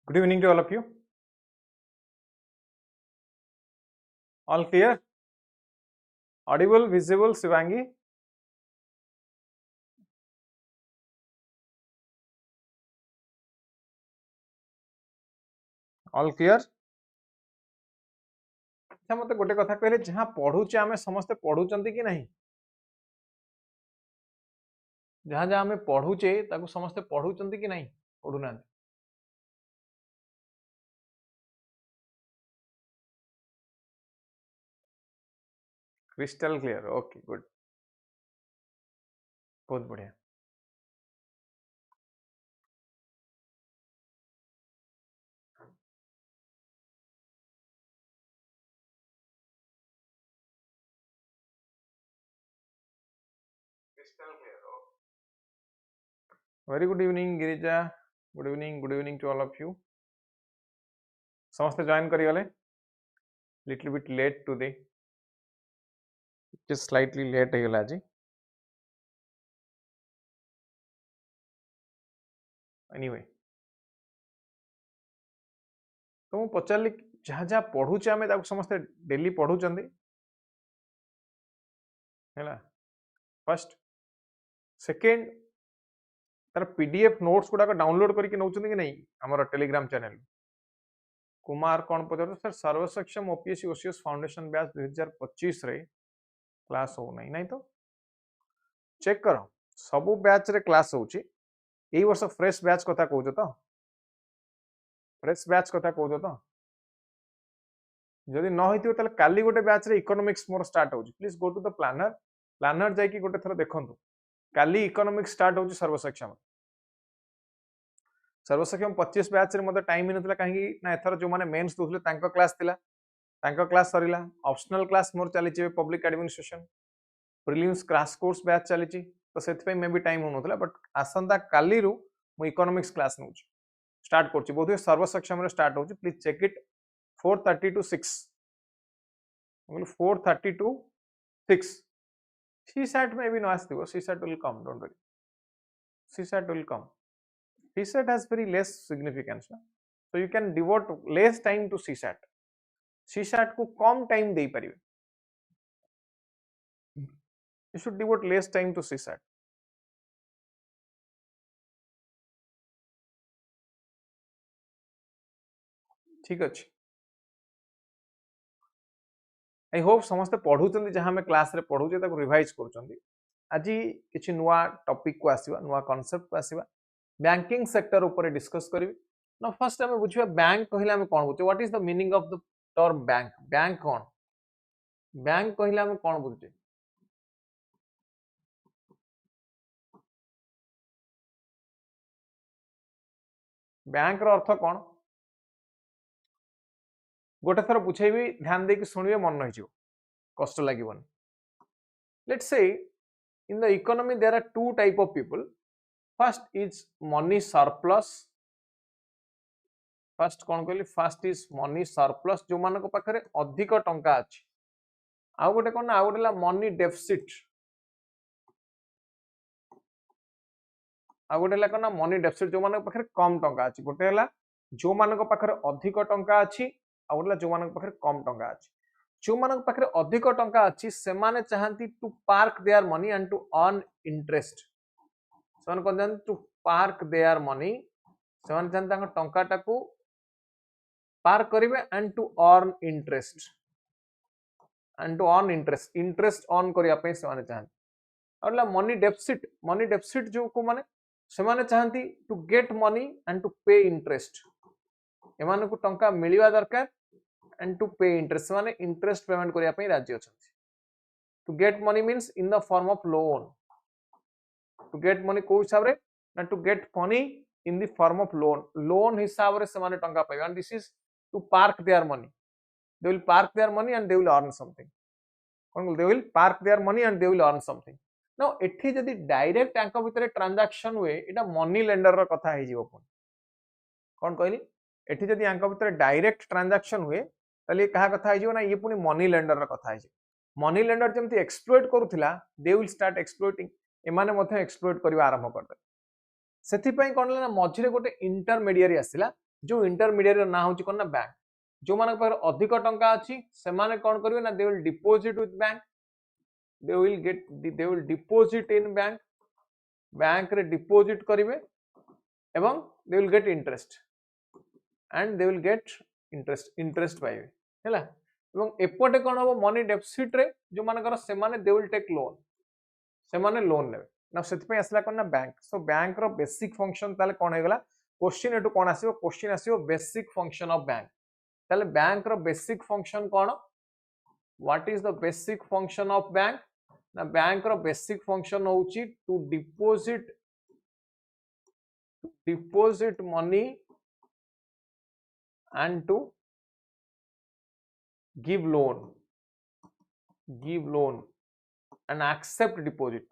Good evening to all of you. All clear? Audible, visible, Shivangi? All clear? अच्छा मत गोटे कथा कहले जहाँ पढ़ुचे आमे समस्ते पढ़ुचंती कि नहीं जहाँ जहाँ आमे पढ़ुचे ताकू समस्ते पढ़ुचंती कि नहीं पढ़ुना क्रिस्टल क्लियर ओके गुड बहुत बढ़िया crystal clear very good evening Girija good evening to all of you समस्ते जॉइन करिगले little bit late today just slightly late हे गला जी एनीवे तो मु पचारली जहाँ जहाँ पढ़ुचे आमे ताकू समस्ते डेली पढ़ुचंती हैला फर्स्ट सेकेंड तार पीडीएफ नोट्स गुडा डाउनलोड करके नौचंती कि नहीं हमर टेलीग्राम चैनल कुमार कौन पचार सर सर्वसक्षम ओपीएससी ओसीएस फाउंडेशन बैच 2025 रे क्लास हो नहीं नहीं तो चेक करो सबु बैच रे क्लास होची एई वर्ष फ्रेश बैच कथा कहउछ तो फ्रेश बैच कथा कहउछ तो जदि न होइतियो तले काली गोटे बैच रे इकोनॉमिक्स मोर स्टार्ट होची please go to the planner जाई कि गोटे थरो देखंतु काली इकोनॉमिक्स स्टार्ट होची सर्वसक्षम 25 बैच रे मते टाइम मिनतला काहे ना एथर जो माने मेंस दोथले तांको क्लास थिला तांको क्लास सरिला ऑप्शनल क्लास मोर चली चे public administration prelims crash course batch चली ची तो सेति पे मे भी टाइम होनथला बट आसंता काली रु मु इकोनॉमिक्स क्लास नउची स्टार्ट करची बोधे सर्वसक्षम रे स्टार्ट होची प्लीज चेक इट 4:30 to 6 मतलब 4:30 to 6 CSAT में भी no आस्तिबो CSAT will come don't worry CSAT will come CSAT has very less significance na? So you can devote less time to CSAT CSAT को कम time दे परिबे you should devote less time to CSAT ठीक अछि I hope समस्त पढ़ुचंदी जहां में class रे पढ़ुचे ताको revise करूचंदी आज किछि नुवा टॉपिक को आसीबा नुवा कांसेप्ट को आसीबा बैंकिंग सेक्टर ऊपर डिस्कस करिवि ना फर्स्ट हमें बुझिबा बैंक कहिला हमें कोन बुझे what is the meaning of the term bank bank cone bank कहिला हमें कोन बुझे बैंक रो अर्थ कोन गोटे थर बुझेबी ध्यान दे कि सुनिबे मन नहि जिवो कष्ट लागिबन let's say in the economy there are two type of people first is money surplus first कोन कहली first is money surplus जो मानको पाखरे अधिक टंका अछि आ गोटे कोन आ गोटेला money deficit आ गोटेला कोन money deficit जो मानको पाखरे कम टंका अछि गोटेला जो मानको पाखरे अधिक टंका अछि आ गोटेला जो मानको पाखरे कम टंका अछि जो मानको पाखरे अधिक टंका अछि से माने चाहंती to park their money and to earn interest सेमान कोन जानती टू पार्क देयर मनी सेमान जानती तांको टंका टाकू पार्क करिवे and to earn interest interest earn करिया पे सेमाने चाहंती अरला मनी डेफिसिट जो को माने सेमाने चाहंती to get money and to pay interest एमान को टंका मिलिवा दरकार and to pay interest माने interest payment करिया पे राज्य अछंती to get money means in the form of loan to get money को हिसाब रे ना to get money in the form of loan हिसाब रे से माने टंका पाइबा and this is to park their money they will park their money and they will earn something cone they will park their money and they will earn something now एठी जदी direct अंक भितरे ट्रांजैक्शन हुए एटा money lender रो कथा हे जीवो कोन कहली एठी जदी अंक भितरे डायरेक्ट ट्रांजैक्शन हुए तले कहा कथा है ना ये पुनी मनी लेंडर रा कथा है मनी लेंडर जेमती एक्सप्लॉइट करूथिला दे विल स्टार्ट एक्सप्लॉइटिंग एमाने मध्ये एक्सप्लॉइट करबा आरंभ करदे सेथि पई कोन ना मझिरे गोटे इंटरमीडिएरी आसिला जो इंटरमीडिएट ना होची कोन ना बैंक जो मान पर अधिक टंका अछि से माने कोन करिवे ना they will deposit with bank they will deposit in bank bank रे डिपॉजिट करिवे एवं they will get interest and they will get interest पाइबे हैला एवं एपटे कोन हो मनी डेफिसिट रे जो मानकर से माने दे विल टेक लोन से माने लोन नेबे ना सेति पे असला कोन ना बैंक सो बैंक रो बेसिक फंक्शन ताले कोन हे गला क्वेश्चन एटू कोन आसीबो क्वेश्चन आसीबो बेसिक फंक्शन ऑफ बैंक ताले बैंक रो बेसिक फंक्शन कोन what is the basic function of bank ना बैंक रो बेसिक फंक्शन होउची to deposit money and to give loan and accept deposit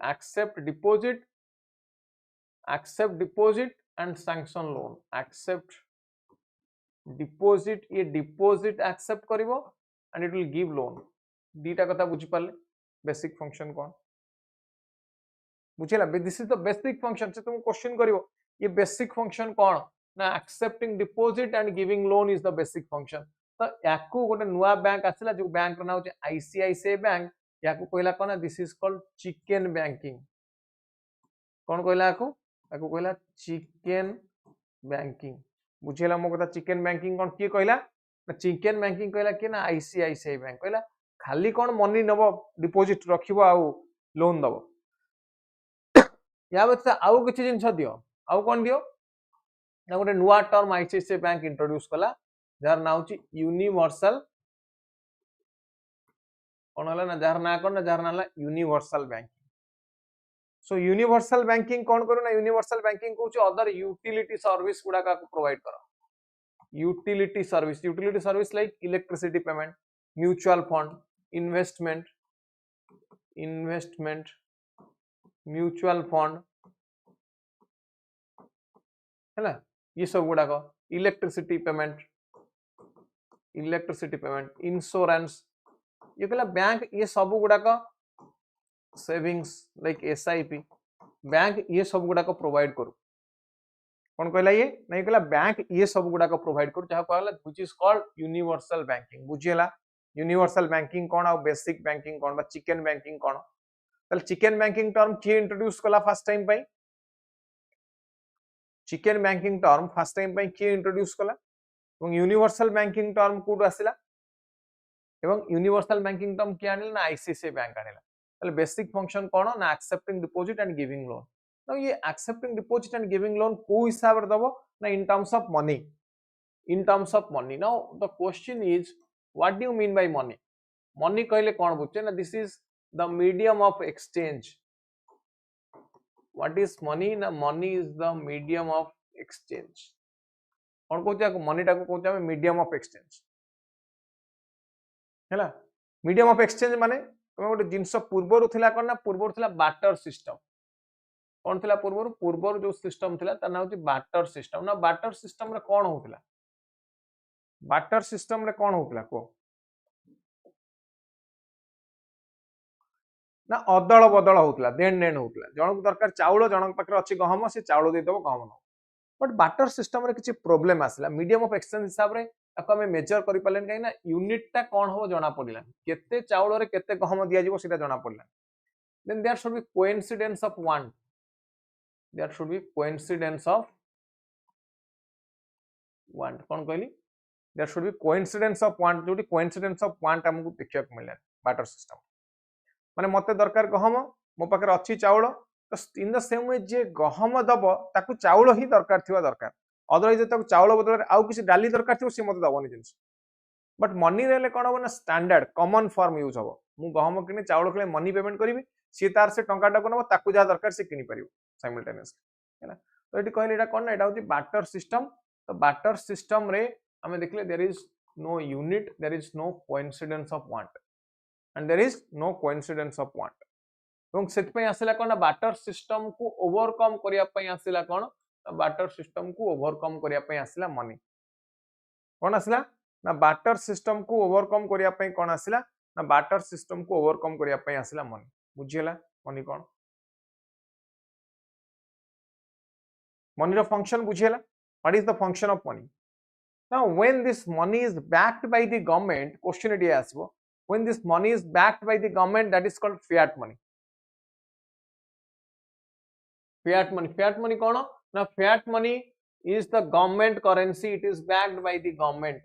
and sanction loan accept deposit ये deposit accept करिवो and it will give loan दीटा कथा बुझी पाले basic function कोन बुझिला this is the basic function से तुम क्वेश्चन करिवो ये बेसिक फंक्शन कोन ना accepting deposit and giving loan is the basic function तो याकू गोटे नुआ बैंक आसिला जो बैंक ना होचे आईसीआईसीआई बैंक याकू कहला कोन this is called chicken banking कोन कहला याकू कहला चिकन बैंकिंग बुझिला मो कथा चिकन बैंकिंग कोन की कहला ना चिकन बैंकिंग कहला कि ना आईसीआईसीआई बैंक कहला खाली कोन मनी नबो डिपॉजिट रखिबो आ लोन दबो या बच्चा आउ किछि जिंस दियो आउ कोन दियो ना गोटे नुआ टर्म आईसीआईसीआई बैंक इंट्रोड्यूस कला जार ना होची यूनिवर्सल कोन हला ना जार ना कोन ना जार ना हला universal banking so universal banking कोन करू ना यूनिवर्सल बैंकिंग कहूची अदर यूटिलिटी सर्विस गुडा का प्रोवाइड करो utility service like electricity payment mutual fund investment mutual fund है ये सब गुडा को इलेक्ट्रिसिटी पेमेंट इंश्योरेंस ये कहला बैंक ये सब गुडा को सेविंग्स लाइक एसआईपी बैंक ये सब गुडा को प्रोवाइड करू कौन कहला ये नहीं कहला बैंक ये सब गुडा को प्रोवाइड करू जहा कहला which is called universal banking बुझियला यूनिवर्सल बैंकिंग कोन आ बेसिक बैंकिंग कोन बा चिकन बैंकिंग कोन तल चिकन बैंकिंग टर्म की इंट्रोड्यूस कला फर्स्ट टाइम पई chicken banking term first time पई की इंट्रोड्यूस कला एवं यूनिवर्सल बैंकिंग टर्म कोड आसिला एवं यूनिवर्सल बैंकिंग टर्म क्या आनिला ना आईसीआईसीआई बैंक आनिला तले बेसिक फंक्शन कोन ना accepting deposit and giving loan now ये accepting deposit and giving loan को हिसाब रे दबो ना in terms of money now the question is what do you mean by money कहले कोन बुझे ना this is the medium of exchange what is money ना money is the medium of exchange कोन कहते को मनी टा को कहते हम medium of exchange हैला medium of exchange माने तमे गोटे जिंस पूर्वरु थिला कोन ना पूर्वरु थिला बाटर सिस्टम कौन थिला पूर्वर जो सिस्टम थिला ता ना होची बाटर सिस्टम ना बाटर सिस्टम रे कोन होतिला बाटर सिस्टम रे कोन होतिला को ना अदल बदल होतिला देन होतिला जनक दरकार चाउल जनक पाखरे अछि गहम से चाउल दे दबो गहम न बट बाटर सिस्टम रे किछि प्रॉब्लम आसिला मीडियम ऑफ एक्सचेंज हिसाब रे ताको हमें मेजर करि पालेन काई ना यूनिट टा कोन हो जणा पडिला केते चाउल रे केते गहम दिया जिवो सेटा जणा पडिला then there should be coincidence of one there should be coincidence of want कौन कहली there should be coincidence of want जोटी coincidence of want हमकु देखिया को मिले बाटर सिस्टम माने मते दरकार गहम मो पाकर अछि चाउल तो इन द सेम वे जे गहम दबो ताकू चाउल ही दरकार थिवा दरकार अदरवाइज ताकू चाउल बदल आउ किछि डाली दरकार थिवो से मते दबोनी जिंस बट मनी रेले कोन हो ना स्टैंडर्ड कॉमन फॉर्म यूज हो मु गहम किने चाउल खले मनी पेमेंट करिवि सी तार से टंका टाको नबो ताकू जा दरकार से किनि परिवो साइमल्टेनियसली है ना तो एटी कहले एटा कोन ना एटा होची बाटर सिस्टम तो बाटर सिस्टम रे हमें देखले there is no unit there is no coincidence of want and there is no coincidence of want एवं सेट पय आसिला कोन ना बाटर सिस्टम को ओवरकम करिया पय आसिला कोन बाटर सिस्टम को ओवरकम करिया पय आसिला मनी कोन आसिला ना बाटर सिस्टम को ओवरकम करिया पय कोन आसिला ना बाटर सिस्टम को ओवरकम करिया पय आसिला मनी बुझियला मनी कोन मनी रो फंक्शन बुझियला what is the function of money Now when this money is backed by the government, question it asbo, when this money is backed by the government, that is called fiat money. Fiat money kono? Now fiat money is the government currency, it is backed by the government.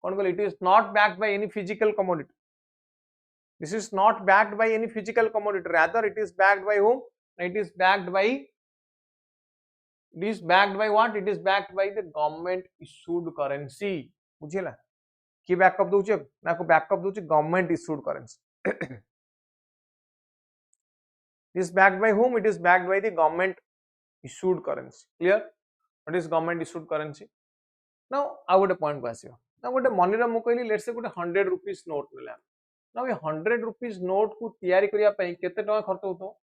It is not backed by any physical commodity. This is not backed by any physical commodity, rather it is backed by whom? It is backed by what? It is backed by the government issued currency. बुझिला कि backup दोचे ना को backup दोचे government issued currency. It is backed by whom? It is backed by the government issued currency. Clear? What is government issued currency? Now I would a point को आसियो. Now गोटे money रा मु कहली let's say गोटे 100 rupees note नेला. Now ये 100 rupees note को तैयारी करिया पई केते टका खर्च होतो?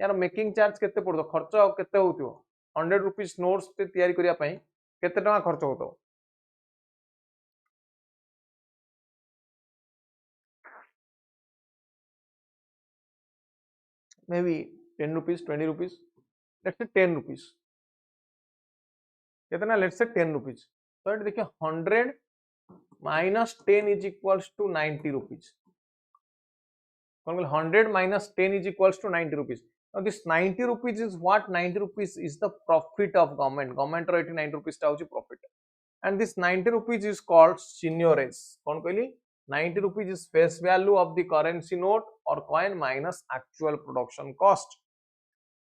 यार मेकिंग चार्ज केते पड़तो? खर्च केते होतियो? 100 rupees notes ते तैयारी करिया पई केते टका खर्च होतो? Maybe 10 rupees, 20 rupees, let's say 10 rupees. कितना? Let's say 10 rupees. So देखिए 100 minus 10 is equals to 90 rupees. 100 minus 10 is equals to 90 rupees. Now this 90 rupees is what? 90 rupees is the profit of government. Government row 90 rupees टा होची profit. And this 90 rupees is called seigniorage. कौन कहली? 90 rupees is face value of the currency note or coin minus actual production cost.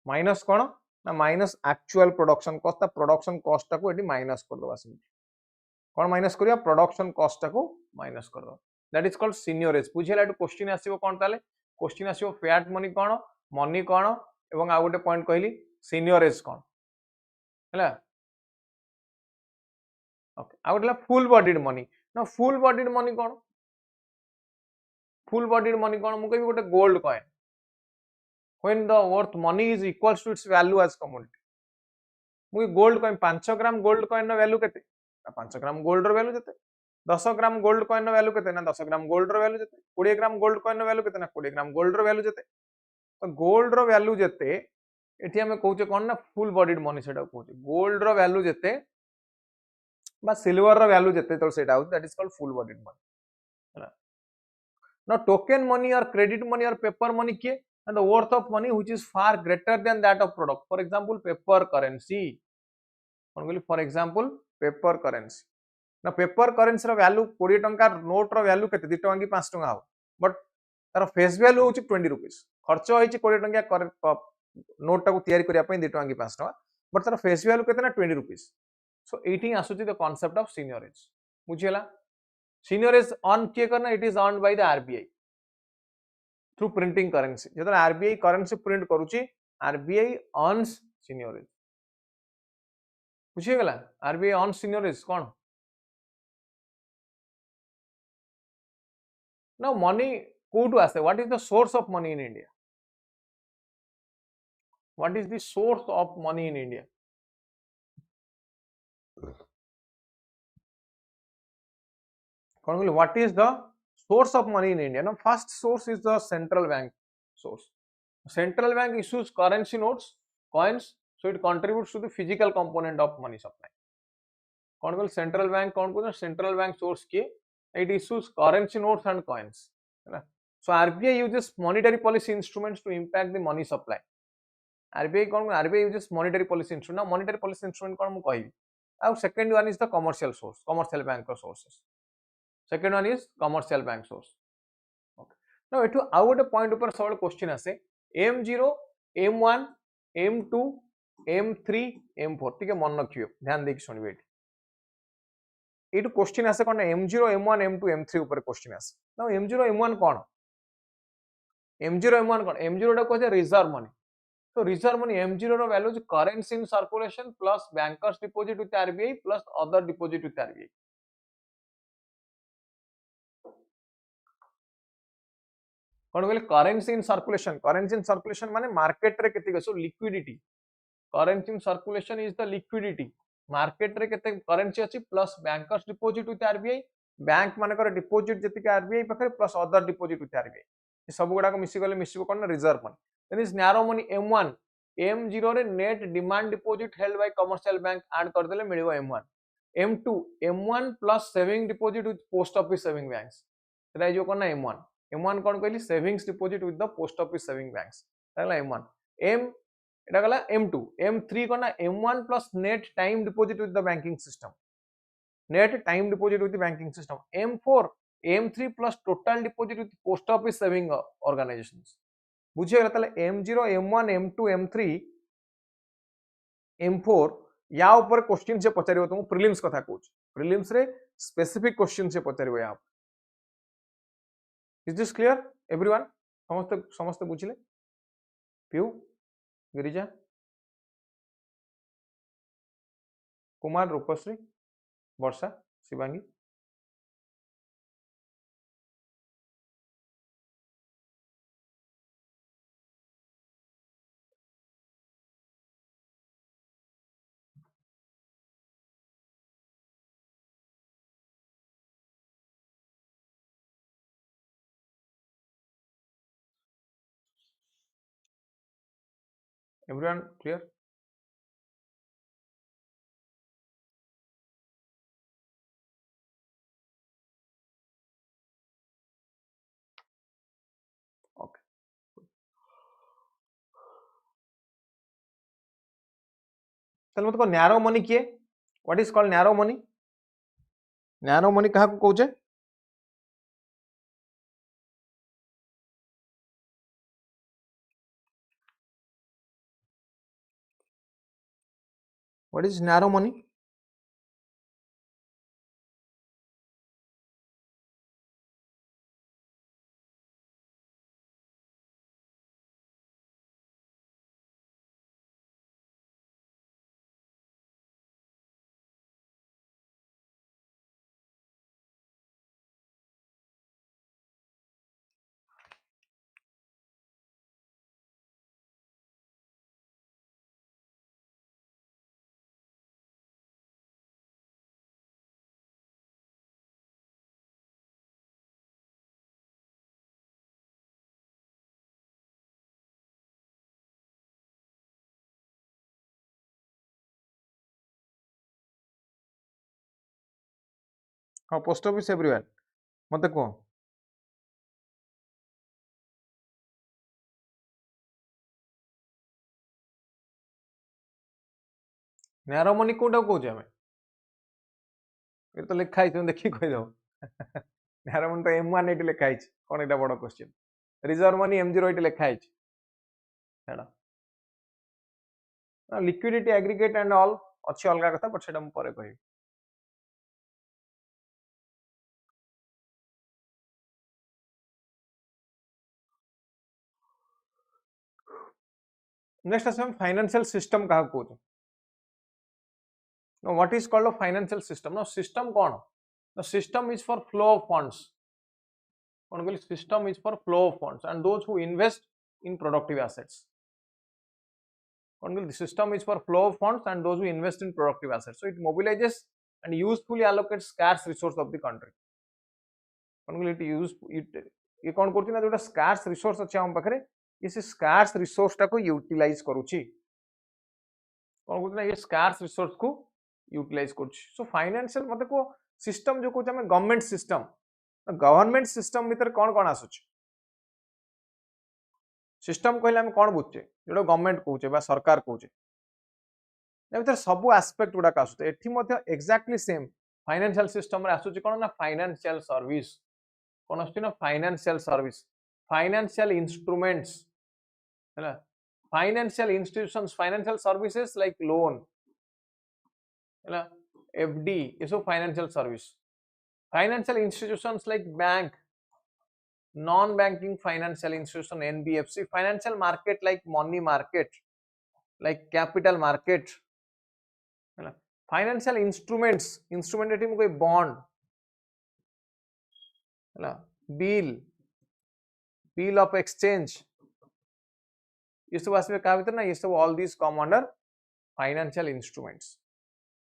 Minus कौन? ना minus actual production cost. ता production cost टा को eighty minus कर दो वासी. कौन minus करिया? Production cost टा को minus कर दो. That is called seigniorage. बुझिला एटू क्वेश्चन आसीबो कोन ताले? क्वेश्चन आसीबो fiat money कौन? Money कौन? एवं आ गोटे पॉइंट कहली seigniorage कौन? हैला? Okay. I would like full bodied money. Now full bodied money कौन? Full bodied money कौन? मु कहबी गोटे gold coin. When the worth money is equals to its value as commodity. मु gold coin 5 ग्राम gold coin no value केते? 5 ग्राम gold रो value जेते. 10 ग्राम gold coin no value केते? ना 10 ग्राम gold रो value जेते. 20 ग्राम gold coin नो value केते? ना 20 ग्राम gold रो value जेते. तो gold रो value जेते एठी हमें कहूचे कोन ना full bodied money सेटा कहूचे. Gold रो value जेते बा silver रो value जेते तो सेटा होत, that is called full bodied money. Now token money or credit money or paper money किए? And the worth of money which is far greater than that of product. For example, paper currency. For example, paper currency. Now paper currency row value 20 टंका note रो value केते? 2 टंका की 5 टंका हो. But तार face value होची 20 rupees. खर्च होईची 20 टंका note टाको तैयारी करिया पई 2 टंका की 5 टंका. But तार face value केते ना 20 rupees. So 18 आसुची the concept of seigniorage. बुझियला? Seigniorage on किए करना? It is earned by the RBI through printing currency. जब RBI currency print करूची, RBI earns seigniorage. बुझिए गला? RBI earns seigniorage कौन? Now money कोटू आसे? What is the source of money in India? What is the source of money in India? What is the source of money in India? Now, first source is the central bank source. Central bank issues currency notes, coins, so it contributes to the physical component of money supply. Central bank central bank source ki it issues currency notes and coins. So RBI uses monetary policy instruments to impact the money supply. RBI uses monetary policy instrument. Now monetary policy instrument kon mu kahibi. Now second one is the commercial source, commercial bank sources. Second one is commercial bank source. Okay. Now it out gote point upar solve question ase M0, M1, M2, M3, M4 ठीक है मन रखियो ध्यान देके सुनिबे एटू question आसे कोन M0, M1, M2, M3 ऊपर question आसे. Now M0, M1 कोन? M0, M1 कोन? M0 टा कहै reserve money. So reserve money M0 रो value is currency in circulation plus bankers deposit with RBI plus other deposit with RBI. कौन कहले currency in circulation? Currency in circulation माने market रे केते गसो liquidity. Currency in circulation is the liquidity. Market रे केते currency अछि plus bankers deposit with RBI. Bank माने कर deposit जति के RBI पखरे plus other deposit with RBI. ये सब गुडा को मिसी गले मिसी कोन reserve money. Then is narrow money M1. M0 रे net demand deposit held by commercial bank add कर देले मिलिबो M1. M2 M1 plus saving deposit with post office saving banks सेटा जो कोन ना M1 M1 कोन कहली savings deposit with the post office saving banks ताला M1 M एटा गला M2 M3 कोन ना M1 plus net time deposit with the banking system net time deposit with the banking system M4 M3 plus total deposit with post office saving organisations बुझिए ताले M0 M1 M2 M3 M4 या ऊपर question से पचारिबो तुम prelims कथा कहूच prelims रे specific question से पचारिबो या इज दिस क्लियर एवरीवन समस्त समस्त बुझिले पियू गिरिजा कुमार रूपश्री वर्षा शिवांगी एवरीवन क्लियर ओके तले मत को नैरो मनी किए what is called narrow money कहा को कहूचे व्हाट इज नैरो मनी हां पोस्ट ऑफिस एवरीवन मते को नैरो मनी कोटा कहूचे हमें ये तो लिखा है तुम देखि कहि दो नैरो मनी तो M1 एटी लिखा है कोन एटा बड़ question reserve money M0 eighty लिखा है हेडा लिक्विडिटी एग्रीगेट एंड ऑल अच्छी अलग कथा बट सेटा परे कहि नेक्स्ट असम फाइनेंशियल सिस्टम कहा कहूचे no what is called a financial system no system कोन the system is for flow of funds कोन कहली system is for flow of funds and those who invest in productive assets कोन कहली system is for flow of funds and those who invest in productive assets so it mobilises and usefully allocates scarce resource of the country कोन कहली it use it ये कोन करछि ना जोटा scars resource अछि हम पाखरे ये से स्कार्स रिसोर्स टा को यूटिलाइज करूछि कोन करछि ना ये स्कार्स रिसोर्स को यूटिलाइज करछि सो फाइनेंशियल मते को सिस्टम जो कहछ हम गवर्नमेंट सिस्टम भीतर कोन कोन आसुछ सिस्टम कहले हम कोन बुझछे जोटा गवर्नमेंट कहूचे बा सरकार कहूचे या भीतर सब एस्पेक्ट गुडा आसुछ एठी मध्ये एक्जेक्टली सेम फाइनेंशियल सिस्टम रे आसुछ कोन ना फाइनेंशियल सर्विस कोन आसुछ ना फाइनेंशियल सर्विस फाइनेंशियल इंस्ट्रूमेंट्स हैला financial institutions financial services like loan हैला एफडी ये सब financial service financial institutions like bank non banking financial institution NBFC financial market like money market like capital market हैला financial instruments instrument eighty में कोई bond हैला bill bill of exchange ये सब आसबे का भीतर ना ये सब all this come under financial instruments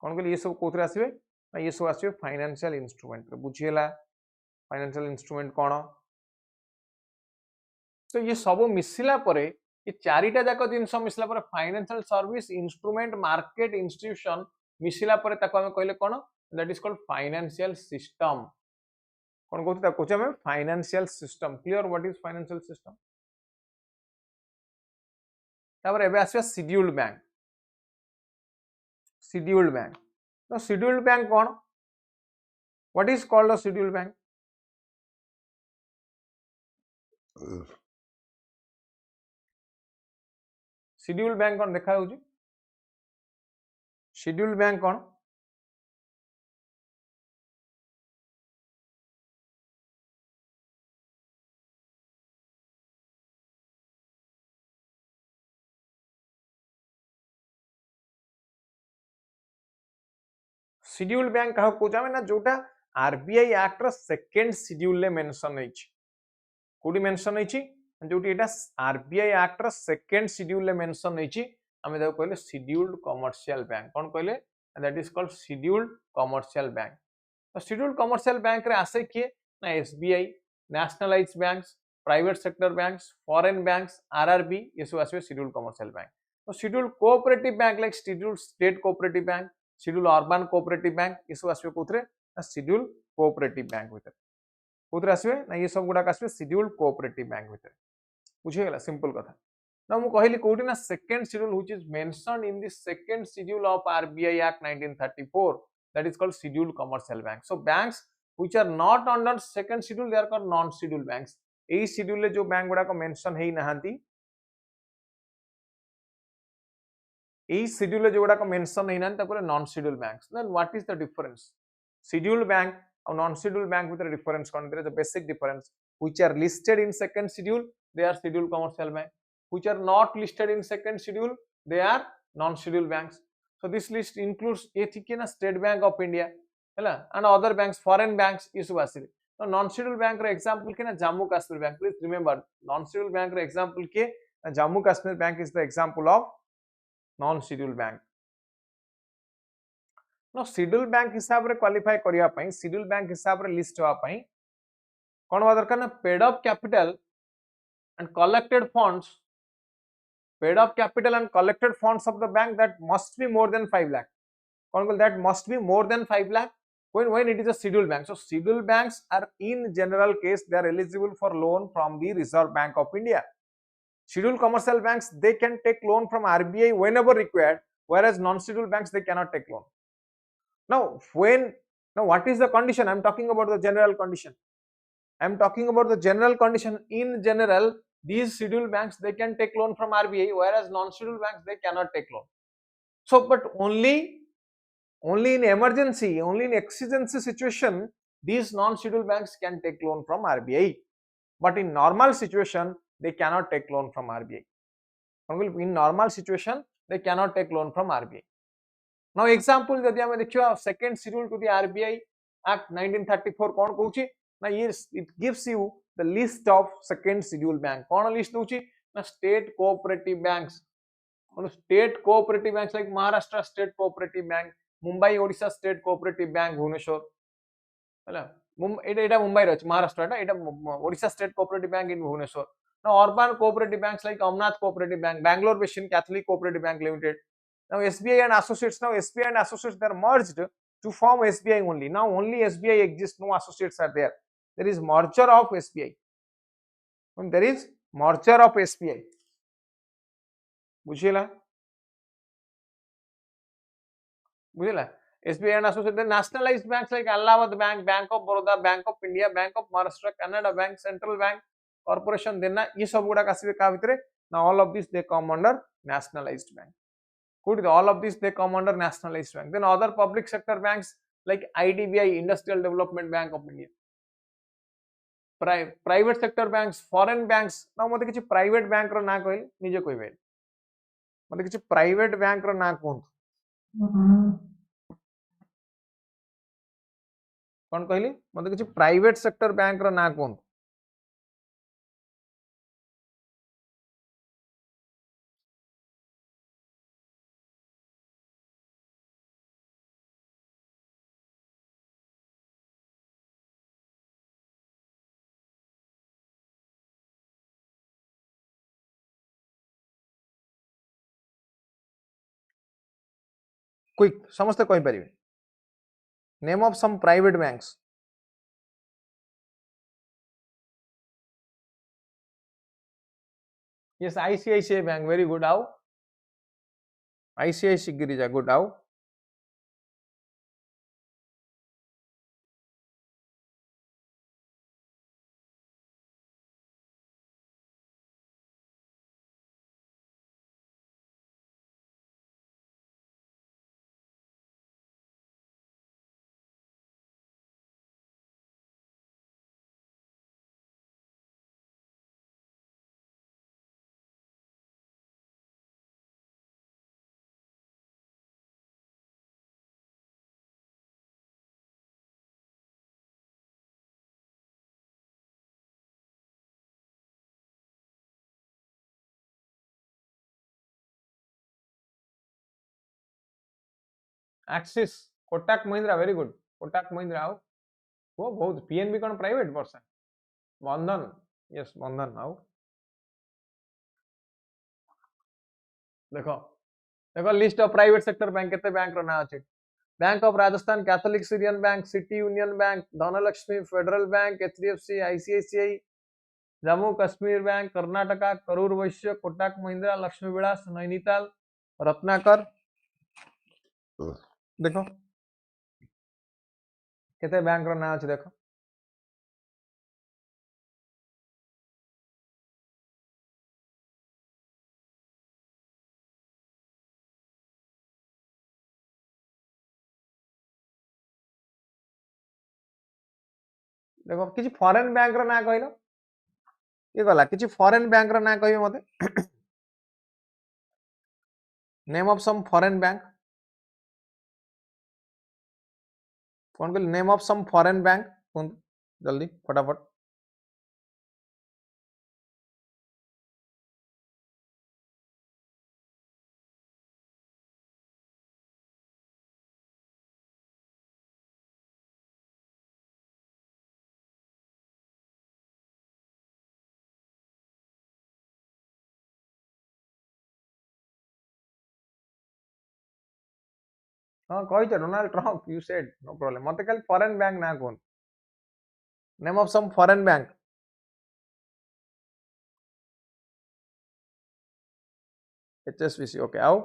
कोन कहली ये सब कोथरे आसबे ना ये सब आसबे फाइनेंशियल इंस्ट्रूमेंट बुझिएला फाइनेंशियल इंस्ट्रूमेंट कोन तो ये सब मिसिला परे ये चारिटा जाक जिनस मिसला परे financial service instrument market institution मिसिला परे ताको हमें कहले कोन that is called financial system कोन कहते ताको कहते हमें financial system clear what is financial system तापर एबे आसे शेड्यूल्ड बैंक तो शेड्यूल्ड बैंक कोन what is called a scheduled bank scheduled bank कोन देखा होउची शेड्यूल्ड बैंक कोन शेड्यूल्ड बैंक कहा कोचा में ना जोटा आरबीआई एक्ट रो सेकंड शेड्यूल ले मेंशन होइची कोडी मेंशन होइची जोटी एटा आरबीआई एक्ट रो सेकंड शेड्यूल ले मेंशन होइची हमें देखो कहले शेड्यूल्ड कमर्शियल बैंक कोन कहले that is called scheduled commercial bank तो शेड्यूल्ड कमर्शियल बैंक रे आसे किए ना SBI nationalise banks private sector banks foreign banks RRB ये सब आसे शेड्यूल्ड कमर्शियल बैंक तो scheduled cooperative bank like scheduled state cooperative bank schedule urban cooperative bank ये सब आसबे कोथरे शेड्यूल कोऑपरेटिव बैंक भीतर कोथरे आसबे ना ये सब गुडा आसबे शेड्यूल कोऑपरेटिव बैंक भीतर बुझे गेला सिंपल कथा ना मु कहली कोठी ना second schedule which is mentioned in the second schedule of RBI act 1934 that is called scheduled commercial bank so banks which are not under second schedule they are called non scheduled banks एही schedule ले जो bank गुडा को mention हेई नहांती एही schedule ले जो गुडा को मेंशन हेई नहांती ताको non schedule banks then what is the difference scheduled bank और non scheduled bank with difference कोन there is a basic difference which are listed in second schedule they are scheduled commercial bank which are not listed in second schedule they are non scheduled banks so this list includes एथिके ना State bank of India हैला and other banks foreign banks ये सब आसी तो non scheduled bank रे example के ना Jammu Kashmir bank please remember non scheduled bank रे एग्जांपल के Jammu Kashmir bank is the example of non scheduled bank no scheduled bank हिसाब रे क्वालिफाई करिया पई शेड्यूल्ड बैंक हिसाब रे लिस्ट होआ पई कोन बा दरकार ना paid up capital and collected funds paid up capital and collected funds of the bank that must be more than 5 lakh that must be more than 5 lakh when it is a scheduled bank so scheduled banks are in general case they are eligible for loan from the Reserve Bank of India scheduled commercial banks they can take loan from RBI whenever required whereas non scheduled banks they cannot take loan now what is the condition I am talking about the general condition I am talking about the general condition in general these scheduled banks they can take loan from RBI whereas non-scheduled banks they cannot take loan so but only in emergency only in exigency situation these non-scheduled banks can take loan from RBI but in normal situation they cannot take loan from RBI in normal situation they cannot take loan from RBI now example जदि हमें देखियो second schedule to the RBI Act 1934 कोन कहूची ना ये it gives you the list of second schedule bank कौन list दूची ना state cooperative banks state cooperative banks like Maharashtra state cooperative bank Mumbai Odisha state cooperative bank Bhubaneswar हैला एटा मुंबई रे महाराष्ट्र एटा Odisha state cooperative bank in Bhubaneswar now urban cooperative banks like Amnath cooperative bank Bangalore Basin Catholic cooperative bank limited now SBI and associates they are merged to form SBI only now only SBI exists no associates are there there is merger of SBI when there is merger of SBI बुझिला SBI and associated nationalized banks like Allahabad Bank, Bank of Baroda, Bank of India, Bank of Maharashtra, Canada Bank, Central Bank, Corporation देना ये सब गुड़ा कासिबे का भितरे now all of this they come under nationalized bank good all of this they come under nationalized bank then other public sector banks like IDBI Industrial Development Bank of India private sector banks foreign banks now मते किछि private bank रो ना कहले निजे कहबे मते किछि private bank रो ना कहू कौन कहली मते किछि प्राइवेट सेक्टर बैंक रो ना कोन क्विक समस्त कहि परिबे name of some private banks yes ICICI bank very good how ICICI Girija good how Axis Kotak Mahindra very good Kotak Mahindra how वो बहुत PNB कौन प्राइवेट पर्सन बंधन यस बंधन हाउ देखो देखो list of private sector bank केते bank रो ना अछि bank of Rajasthan Catholic Syrian bank city union bank Dhanlaxmi federal bank HDFC ICICI Jammu Kashmir bank Karnataka Karur Vysya Kotak Mahindra Lakshmi Vilas Nainital Ratnakar देखो केते बैंक रो ना अछि देखो देखो किछि फॉरेन बैंक रो ना कहलो ये गला किछि फॉरेन बैंक रो ना कहियो मते name of some foreign bank कौन कहली name of some foreign bank कौन जल्दी फटाफट हाँ कही Donald Trump you said no problem मते खाली फॉरेन बैंक ना कौन name of some foreign bank HSBC okay आओ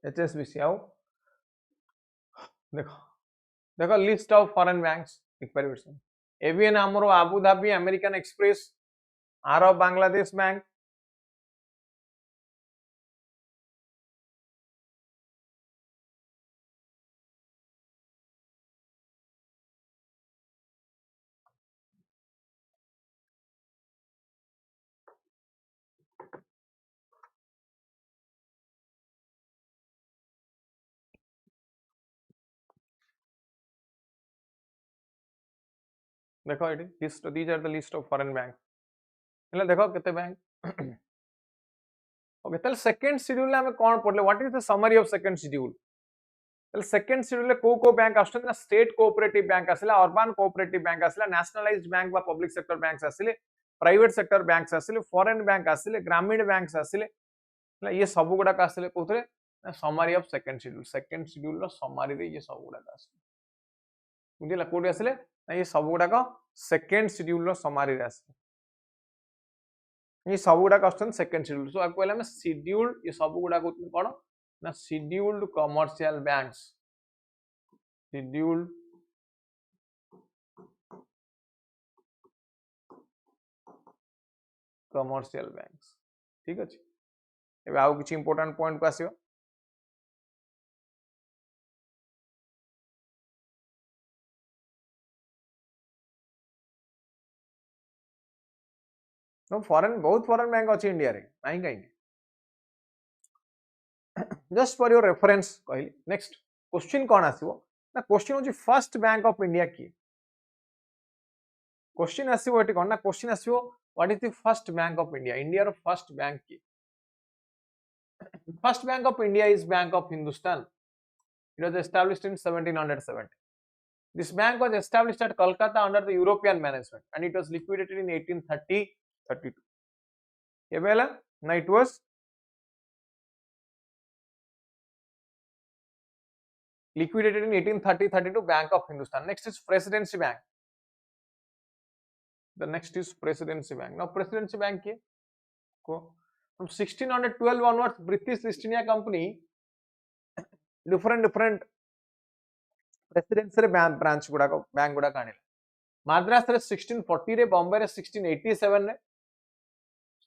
HSBC आओ देखो देखो लिस्ट ऑफ फॉरेन बैंक्स लिख परिबे ABN AMRO Abu Dhabi American Express Arab Bangladesh bank देखो एटी list these are the list of foreign bank એટલે देखो केते बैंक ओके ताले सेकंड शेड्यूल में कोन पढले what is the summary of second schedule ताले सेकंड शेड्यूल को बैंक आछन ना स्टेट कोऑपरेटिव बैंक आसिला अर्बन कोऑपरेटिव बैंक आसिला नेशनलाइज्ड बैंक बा पब्लिक सेक्टर बैंक्स आसिले प्राइवेट सेक्टर बैंक्स आसिले फॉरेन बैंक आसिले ग्रामीण बैंक्स आसिले ये सब गुडा का आसिले कोथरे समरी ऑफ सेकंड शेड्यूल रो समरी रे ये सब गुडा का आसिले बुझिला कोडी आसिले ये सब गुडा का सेकंड शेड्यूल रो समरी रे आसिले ये सब गुडा क्वेश्चन सेकंड शेड्यूल सो आपको हम शेड्यूल्ड ये सब गुडा को कोन ना scheduled commercial banks scheduled commercial banks ठीक अछि एबे आउ किछि इंपोर्टेंट पॉइंट को आसीबो नो फॉरेन बहुत फॉरेन बैंक अछि इंडिया रे नाही काई जस्ट फॉर योर रेफरेंस कहली नेक्स्ट क्वेश्चन कोन आसीबो ना क्वेश्चन होची फर्स्ट बैंक ऑफ इंडिया की क्वेश्चन आसीबो एटी कोन ना question आसीबो what is the first bank of India India रो फर्स्ट बैंक की first bank of India is bank of Hindustan It was established in 1770. This bank was established at Kolkata under the European management and it was liquidated in 1830-32. Now it was liquidated in 1830-32, Bank of Hindustan. Next is Presidency Bank. The next is Presidency Bank. Now Presidency Bank here, from 1612 onwards, British East India Company different presidency branch bank guda kaani. Madras रे 1640 रे, Bombay रे 1687 रे,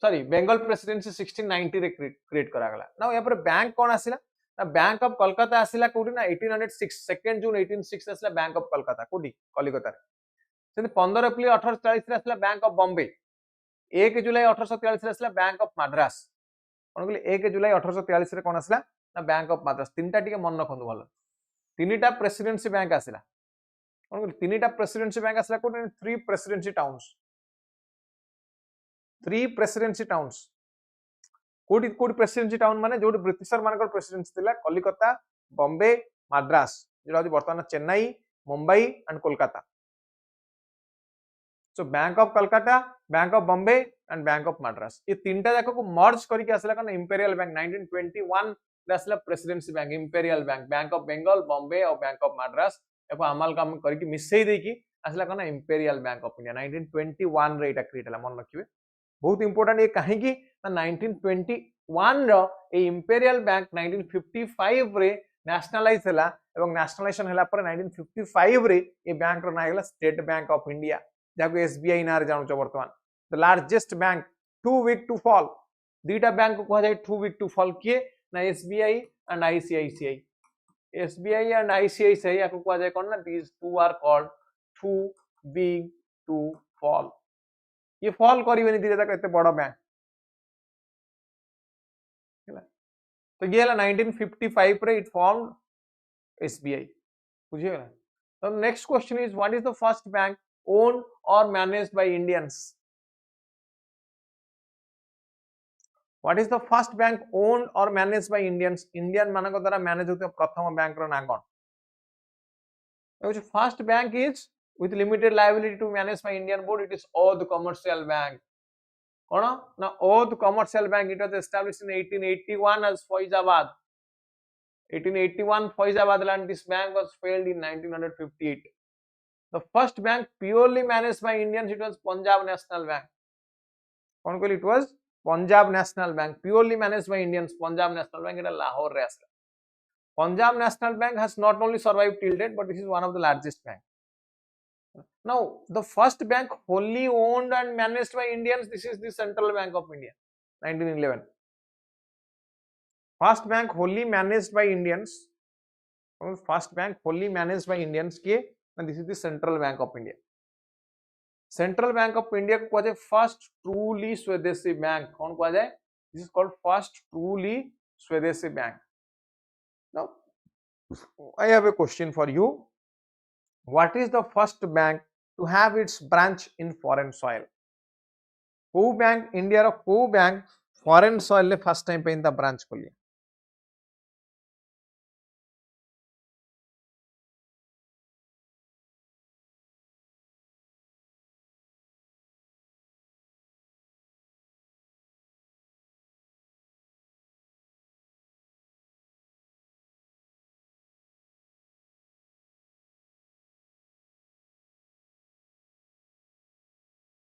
sorry Bengal presidency 1690 रे create करा गला. Now यहाँ पर bank कौन आसिला ना बैंक ऑफ कोलकाता आसिला कोडी ना 1806 2 जून 1806 आसिला बैंक ऑफ कोलकाता कोडी कलिकता रे. सेति 15 एप्रिल 1840 रे आसिला बैंक ऑफ बॉम्बे. 1 जुलाई 1843 रे आसिला बैंक ऑफ मद्रास. कोन कहले 1 जुलाई 1843 रे कोन आसिला ना बैंक ऑफ मद्रास. तीनटा टिके मन रखंदु भलो. तीनटा प्रेसिडेंसी बैंक आसिला. कोन कहले तीनटा प्रेसिडेंसी बैंक आसिला कोडी 3 प्रेसिडेंसी टाउन्स. 3 प्रेसिडेंसी टाउन्स कोडी कोडी प्रेसिडेंसी टाउन माने जोडी ब्रिटिशर मानकर प्रेसिडेंसी थिला कलिकता, बॉम्बे, मद्रास, जेडा वर्तमान Chennai, Mumbai and Kolkata. So bank of Calcutta, bank of Bombay and bank of Madras ये तीनटा जाक को मर्ज करके आसला कन इंपेरियल बैंक 1921 रे आसला presidency bank imperial bank, bank of Bengal, Bombay और बैंक ऑफ मद्रास एको अमलगम करके मिसई देकी आसला कन इंपेरियल बैंक ऑफ इंडिया 1921 रे एटा क्रिएट हला मन रखिबे. बहुत इंपोर्टेंट ये कहीं की 1921 रो ए इंपेरियल बैंक 1955 रे नेशनलाइज हला एवं नेशनलाइजेशन हला पर 1955 रे ए बैंक रो ना हला स्टेट बैंक ऑफ इंडिया जाको एसबीआई ना रे जानु छ वर्तमान. The largest bank too big to fail. दीटा बैंक को कहा जाय टू वीक टू फॉल किए ना SBI and ICICI. SBI and ICICI याको कहा जाय कोन ना these two are called too big to fail. ये फॉल करिवेनी धीरे तक एते बड़ बैंक तो ये 1955 रे इट फॉर्म्ड एसबीआई. बुझिएगा. तो next question is what is the first bank owned or managed by Indians. What is the first bank owned or managed by Indians. Indian मानक द्वारा मैनेज होते प्रथम बैंक रो ना कोन. First bank is with limited liability to managed by Indian board. It is Oud Commercial Bank. Now Oud Commercial Bank, it was established in 1881 as Faizabad. 1881 Faizabad land. This bank was failed in 1958. The first bank purely managed by Indians, it was Punjab National Bank. It was Punjab National Bank, purely managed by Indians. Punjab National Bank, it is Lahore re asla. Punjab National Bank has not only survived till date, but this is one of the largest banks. Now the first bank wholly owned and managed by Indians, this is the Central Bank of India, 1911. First bank wholly managed by Indians, first bank wholly managed by Indians के, and this is the Central Bank of India. Central Bank of India को कहा जाए first truly Swadeshi bank. कौन कहा जाए? This is called first truly Swadeshi bank. Now I have a question for you. What is the first bank to have its branch in foreign soil? को bank India रो को bank foreign soil ले first time पे in the branch को लिए.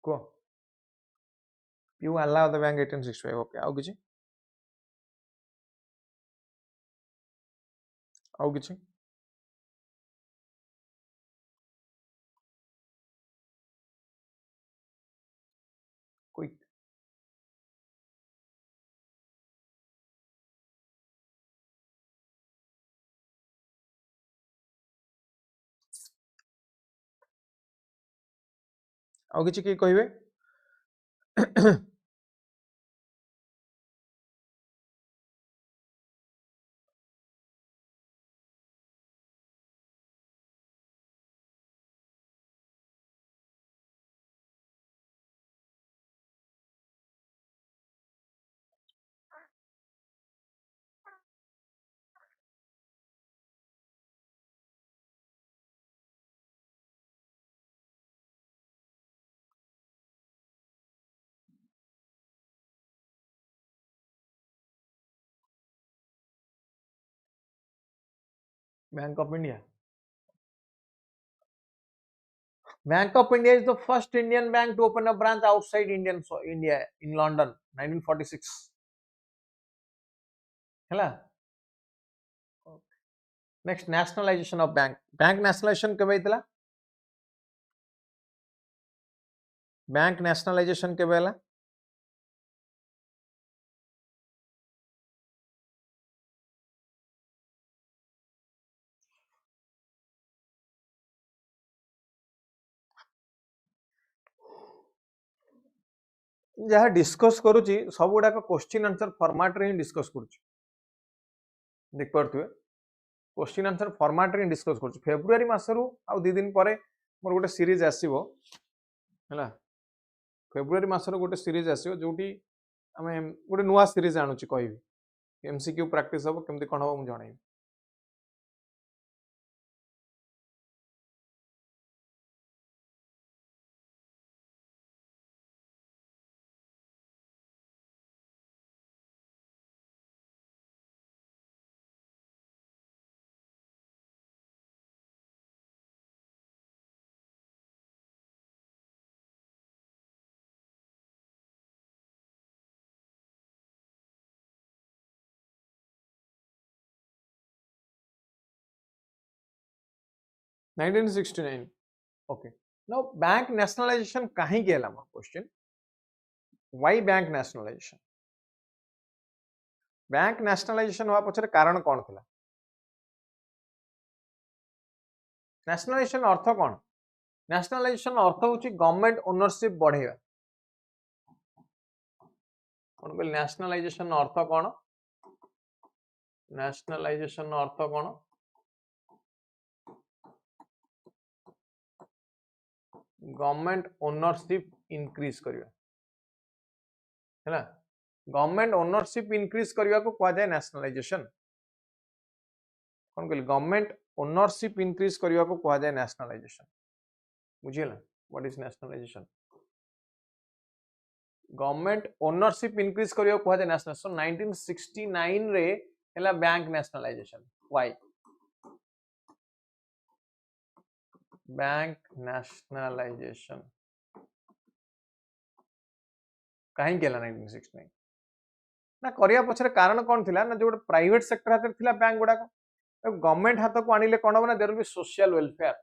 को you allow the bank 1865. Okay, आउ किछि कोई आउ किछि की कहिबे. Bank of India. Bank of India is the first Indian bank to open a branch outside India in London, 1946. Hela. Next, nationalization of bank. Bank nationalization केबे इतला? Bank nationalization केबे हला? जहाँ डिस्कस करूची सब गुड़ा क्वेश्चन आंसर फॉर्मेट रे discuss करूची देख पारथुए क्वेश्चन आंसर फॉर्मेट रे डिस्कस करूची फेब्रुआरी मासरू आ 2 दिन परे मोर गोटे सीरीज आसीबो हला फेब्रुआरी मासरू गोटे सीरीज आसीबो जोटी आमे गोटे नुवा सीरीज आणुची कहबी एमसीक्यू प्रैक्टिस हो केमती कोन हो मु जणाई 1969 okay now bank nationalization kahi गेला मा question why bank nationalization bank nationalisation हुआ पछरे कारण कौन थिला नेशनलाइजेशन अर्थ कौन नेशनलाइजेशन अर्थ होची गवर्नमेंट ओनरशिप बढ़ेगा कौन बोल नेशनलाइजेशन अर्थ कौन नेशनलाइजेशन अर्थ कौन गवर्नमेंट ओनरशिप इंक्रीज करिया हैला गवर्नमेंट ओनरशिप इंक्रीज करने को कहा जाए नेशनलाइजेशन कौन कहले गवर्नमेंट ओनरशिप इंक्रीज करने को कहा जाए नेशनलाइजेशन बुझिला what is nationalisation government ownership increase करने को कहा जाए नेशनलाइजेशन 1969 रे हैला bank nationalisation why bank nationalisation कहीं केला 1969 ना करिया पछरे कारण कौन थिला ना जो प्राइवेट सेक्टर हाथ थिला बैंक गुडा गवर्नमेंट हाथ को आनिले कोन हो ना there will be social welfare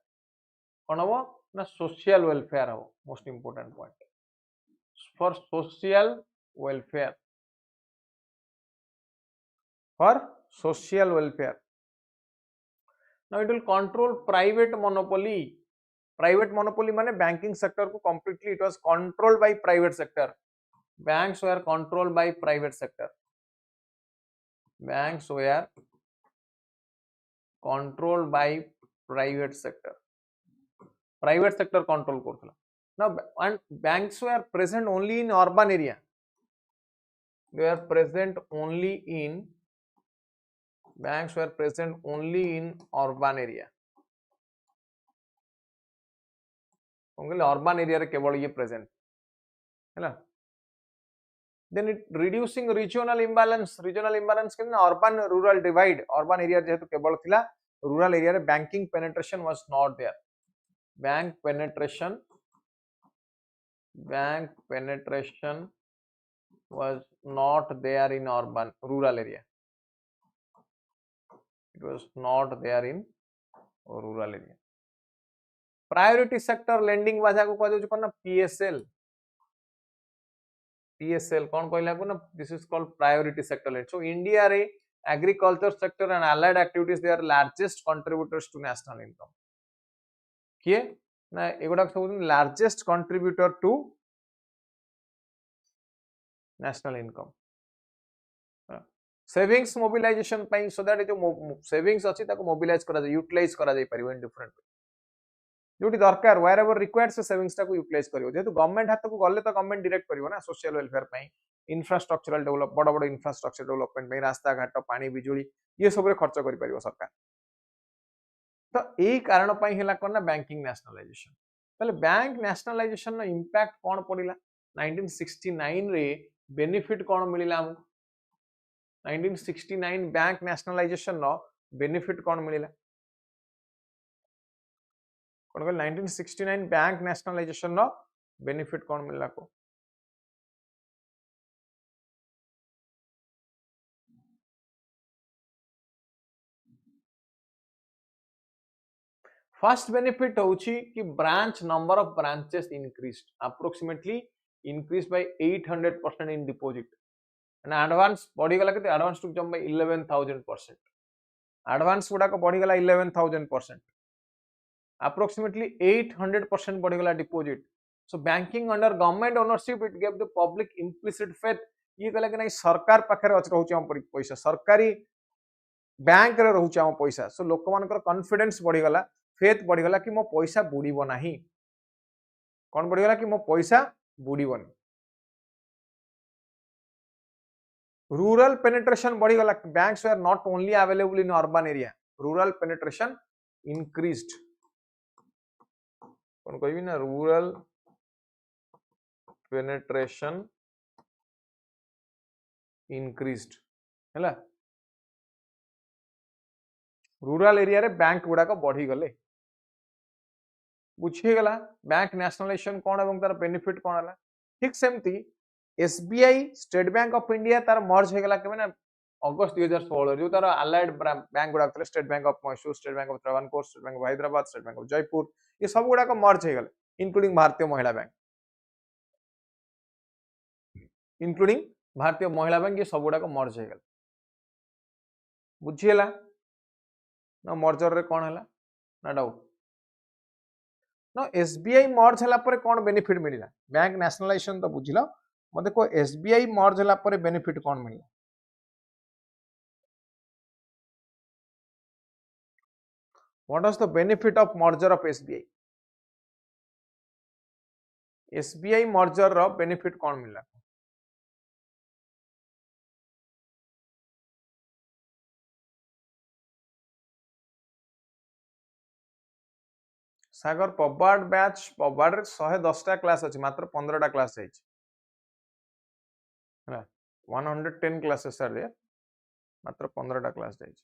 कोन हो ना सोशल वेलफेयर हो most important point for social welfare now it will control private monopoly माने बैंकिंग सेक्टर को completely it was controlled by private sector banks were controlled by private sector banks were controlled by private sector control करथला now and banks were present only in urban area they were present only in banks were present only in urban area urban area रे केवल ये present है ना then it reducing regional imbalance के urban rural divide urban area जेहेतु केवल थिला rural area रे banking penetration was not there bank penetration was not there in rural area it was not there in rural area priority sector lending भाषा को कहै छै कोन PSL कौन कहला को ना this is called priority sector lending so India रे agriculture sector and allied activities they are largest contributors to national income किए ना एगुडा सब largest contributor to national income savings mobilisation पई सो दैट जो सेविंग्स अछि ताको मोबिलाइज करा जाय यूटिलाइज करा जाय परिबो इन डिफरेंट जोटी दरकार वेयर एवर रिक्वायर्ड से सेविंग्स टाको यूटिलाइज करियो जेतु गवर्नमेंट हाथ को गले तो गवर्नमेंट डायरेक्ट करियो ना सोशल वेलफेयर पई इंफ्रास्ट्रक्चरल डेवलप बड़ बड़ इंफ्रास्ट्रक्चर डेवलपमेंट पई रास्ता घाट पानी बिजुली ये सब रे खर्च करि परियो सरकार तो एई कारण पई हेला कोन बैंकिंग नेशनलाइजेशन तले बैंक नेशनलाइजेशन नो इंपैक्ट कोन पडिला 1969 रे बेनिफिट कोन मिलिला हम 1969 बैंक नेशनलाइजेशन नो बेनिफिट कोन मिलिला कौन कहले 1969 बैंक नेशनलाइजेशन रो बेनिफिट कौन मिलला को फर्स्ट बेनिफिट होची कि branch number of branches increased approximately increase by 800% in deposit and advance बढ़ी गला के advance to jump by 11000%. Advance गुडा को बढ़ी गला 11000%. approximately 800% बढ़ीगला deposit. So banking under government ownership it gave the public implicit faith ये कहला कि नहीं सरकार पाखे रोचे हम पैसा सरकारी बैंक रे रोचे हम पैसा सो लोक मानकर कॉन्फिडेंस बढ़ीगला फेथ बढ़ीगला कि मो पैसा बुड़ीबो नाही कौन बढ़ीगला कि मो पैसा बुड़ीबोनी. रूरल पेनिट्रेशन बढ़ीगला banks were not only available in urban area rural penetration increased कौन कहबी ना रूरल पेनिट्रेशन इंक्रीज्ड हैला रूरल एरिया रे बैंक गुडा को बढ़ी गले बुझी गला बैंक नेशनलाइजेशन कौन एवं तार बेनिफिट कौन हला ठीक सेमती SBI state bank of India तार मर्ज हो गला के माने अगस्त 2016 जो तार अलाइड बैंक गुडा थे state bank of Mysore state bank of Travancore state bank of Hyderabad state bank of Jaipur ये सब गुडा को मर्ज हो गले इंक्लूडिंग भारतीय महिला बैंक ये सब गुडा को मर्ज हो गले बुझीला ना मर्जर रे कौन हला ना डाउट ना एसबीआई मर्ज हला पर कौन बेनिफिट मिलला बैंक नेशनलाइजेशन तो बुझिला मते को एसबीआई मर्ज हला पर बेनिफिट कौन मिलला what was the benefit of merger of SBI SBI merger रो बेनिफिट कौन मिलला सागर पबार्ड बैच पबार्ड रे 110 टा क्लास अछि मात्र 15 टा क्लास अछि है 110 क्लासेस आर देयर मात्र 15 टा क्लास अछि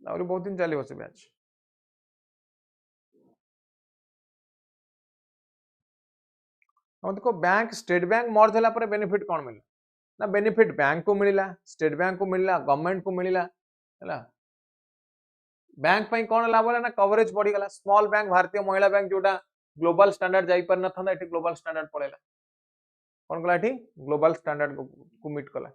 और बहुत दिन चली बसे बैच हम देखो बैंक स्टेट बैंक मर्ज होला पर बेनिफिट कौन मिला ना बेनिफिट बैंक को मिलला स्टेट बैंक को मिलला गवर्नमेंट को मिलला हैला बैंक पई कौन लाभ होला ना कवरेज बढ़ी गला स्मॉल बैंक भारतीय महिला बैंक जोटा ग्लोबल स्टैंडर्ड जाई पर न था एटी ग्लोबल स्टैंडर्ड पड़ेला कौन कला एटी ग्लोबल स्टैंडर्ड को मीट कला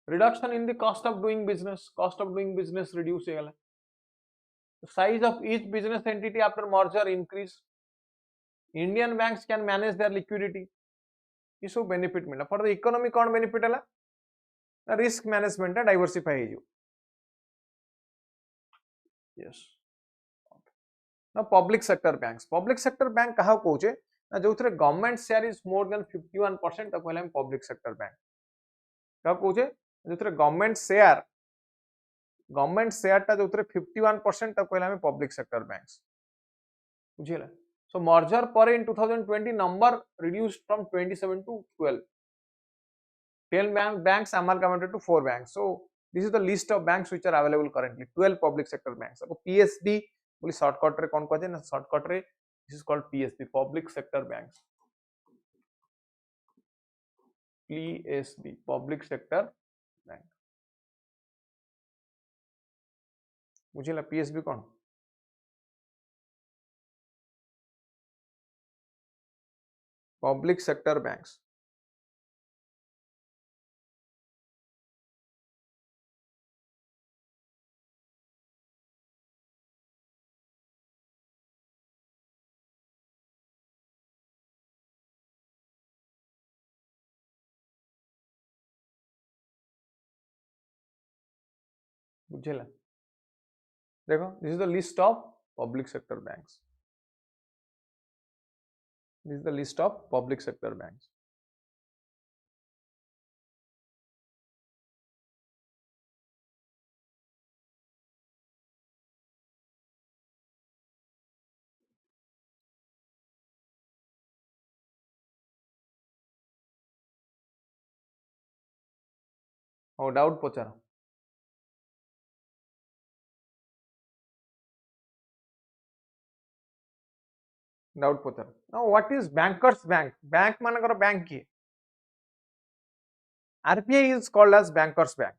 reduction in the cost of doing business reduce हो गला size of each business entity after merger increase Indian banks can manage their liquidity ये सब बेनिफिट मिला फॉर द इकोनॉमी कौन बेनिफिट है risk management diversify हो yes ना public sector bank कहा कहूचे ना जो थे government share is more than 51% तक हम पब्लिक सेक्टर बैंक क्या कहूचे जो थे गवर्नमेंट शेयर टा जो थे 51% तक हम पब्लिक सेक्टर बैंक्स बुझिला so merger पर in 2020 number reduced from 27 to 12 10 banks amalgamated to 4 banks so this is the list of banks which are available currently 12 public sector banks अब PSB बोली shortcut रे कौन कहजे ना शॉर्टकट रे this is called PSB public sector banks PSB public sector bank बुझिला PSB कौन public sector banks बुझिला देखो this is the list of public sector banks, this is the list of public sector banks. और doubt पचार, doubt पचार। Now what is bankers bank? Bank मानकर bank की RBI is called as bankers bank.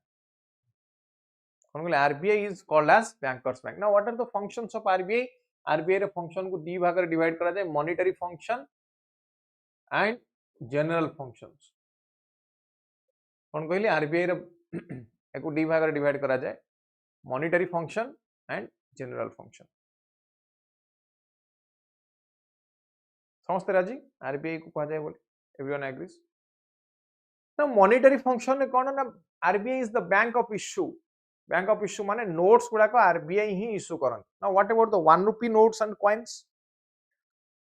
कौन कहले RBI is called as bankers bank. Now what are the functions of RBI? RBI रे function को दी भाग रे डिवाइड करा जाय, monetary function and general functions. कौन कहले आरबीआई रे एको डी भाग रे डिवाइड करा जाय, monetary function and general function. समस्त राजी आरबीआई को कहा जाए बोले, एवरीवन एग्रीज। ना मॉनिटरी फंक्शन ने कौन ना, RBI is the bank of issue. Bank of issue माने नोट्स गुडा को आरबीआई ही इश्यू करन। Now what about the 1 rupee notes and coins?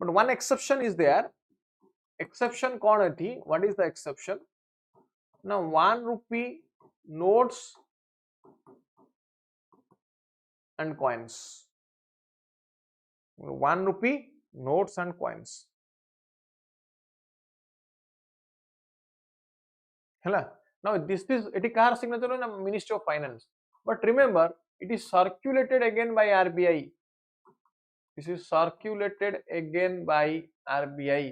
But one exception is there. Exception कौन थी? What is the exception? ना 1 rupee notes and coins, 1 rupee notes and coins hela. Now this is it is car signature na Ministry of Finance, but remember it is circulated again by RBI. This is circulated again by RBI.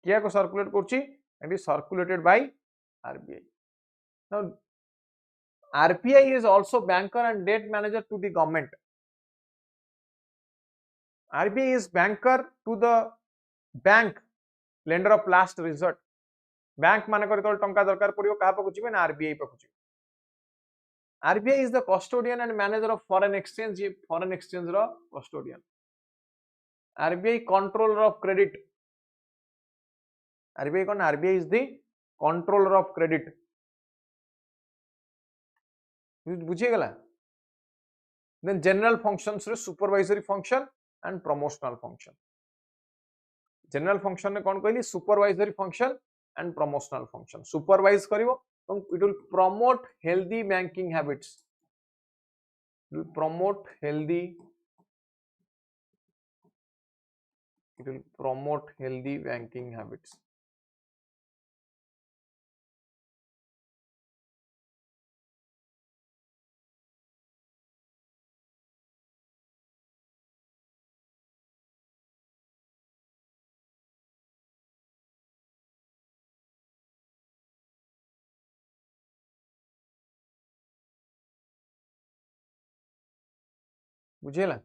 क्या को circulate करछि? It is circulated by RBI. Now RBI is also banker and debt manager to the government. RBI is banker to the bank, lender of last resort. Bank मानकर तो टंका दरकार पड़ियो कहा पाखु जिवे ना आरबीआई पाखु जिवे। RBI is the custodian and manager of foreign exchange, ये फॉरेन एक्सचेंज रो custodian. RBI controller of credit, RBI कोन? RBI is the controller of credit. बुझिए गला। देन जनरल फंक्शंस रे supervisory function and promotional function. General function ने कोन कहली? Supervisory function and promotional function. Supervise करिवो, it will promote healthy banking habits. It will promote healthy, it will promote healthy banking habits. बुझेला?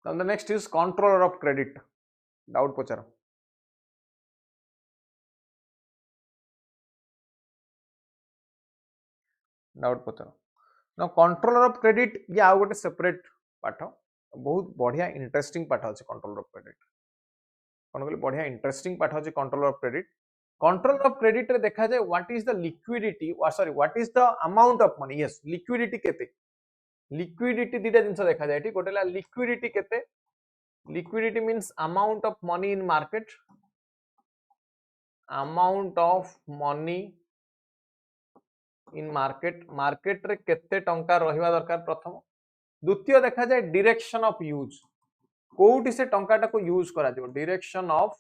Now the next is controller of credit. Doubt पचारो। Doubt पचारो। ना controller of credit ये आउ गोटे separate पाठ, बहुत बढ़िया इंटरेस्टिंग पाठ अछि कंट्रोलर ऑफ क्रेडिट। कोन कहले बढ़िया इंटरेस्टिंग पाठ अछि controller of credit. Controller of credit रे देखा जाए what is the liquidity, sorry what is the amount of money. Yes, liquidity केते? लिक्विडिटी दीटा जिंस देखा जाए ठीक, गोटेला लिक्विडिटी केते? Liquidity means amount of money in market, amount of money in market. Market रे केते टंका रहिबा दरकार प्रथम। द्वितीय देखा जाए डायरेक्शन ऑफ यूज, कोउटी से टंकाटा को यूज करा जिवो। डायरेक्शन ऑफ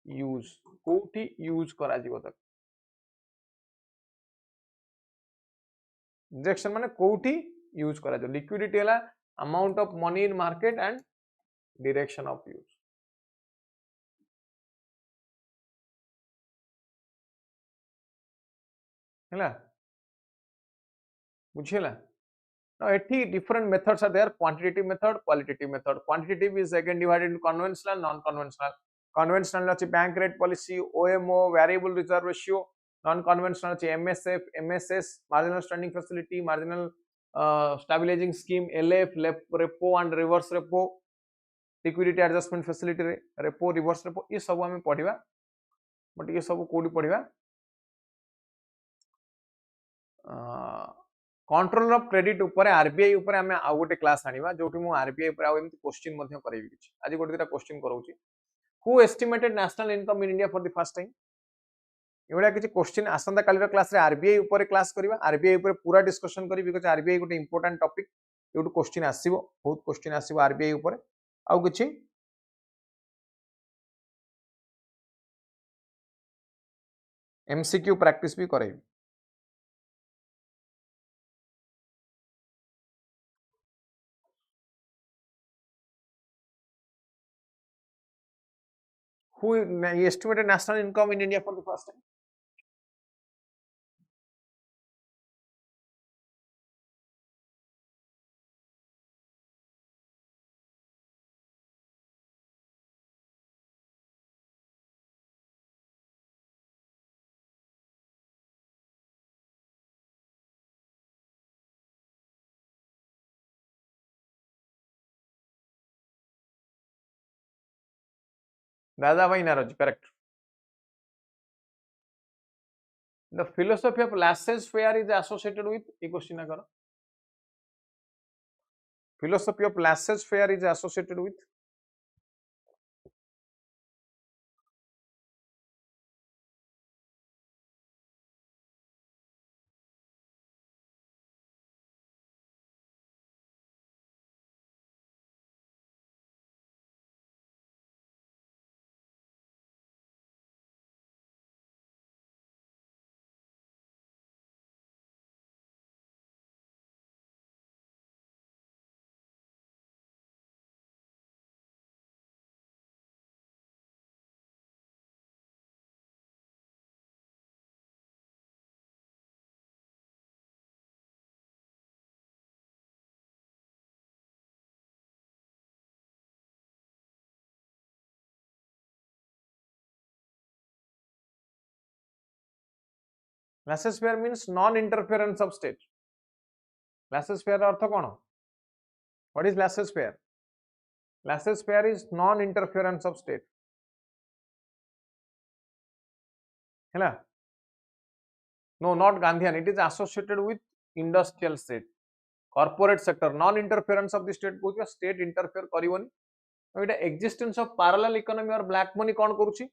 यूज, कोउटी यूज करा जिवो तक। डायरेक्शन माने कोउटी यूज करा जिवो। लिक्विडिटी हला amount of money in market and direction of use. हला बुझिला? Now एठी different methods are there, quantitative method, qualitative method. Quantitative is again divided into conventional, non-conventional. Conventional ଅଛି bank rate policy, OMO, variable reserve ratio. Non-conventional ଅଛି MSF, MSS, marginal standing facility, marginal stabilizing scheme, LF, repo and reverse repo, liquidity adjustment facility, repo, reverse repo, ये सब हमें पढ़िबा। But ये सब कोडी पढ़िबा control of credit ऊपर RBI ऊपर आमे आ गोटे क्लास आनिबा जोटी मु आरबीआई ऊपर आ एमति क्वेश्चन मध्ये करैबी किछि आज गोटे दिटा क्वेश्चन करौची who estimated national income in India for the first time एवढा किछि क्वेश्चन आसंता कालीर क्लास रे आरबीआई ऊपर क्लास करबा आरबीआई ऊपर पूरा डिस्कशन करी बिकॉज़ आरबीआई गोटे इंपोर्टेंट टॉपिक एवढ क्वेश्चन आसीबो बहुत क्वेश्चन आसीबो आरबीआई ऊपर आउ किछि एमसीक्यू प्रैक्टिस भी करैबी who estimated national income in India for the first time? Dadabhai Naroji, correct. The philosophy of laissez-faire is associated with a question. Philosophy of laissez-faire is associated with laissez-faire means non-interference of state. Laissez-faire अर्थ कौन? What is laissez-faire? Laissez-faire is non-interference of state. है No, not Gandhian. It is associated with industrial state, corporate sector. Non-interference of the state को state interfere करिवनी. Etah existence of parallel economy और black money कौन करूची?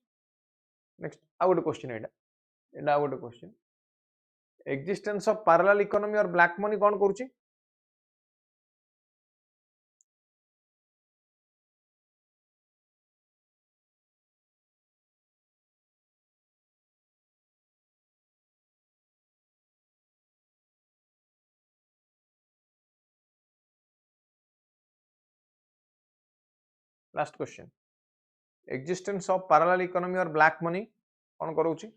Next, आ गोटे question एटा आ गोटे question. Existence of parallel economy और black money कौन करूची? Last question. Existence of parallel economy और black money कौन करूची?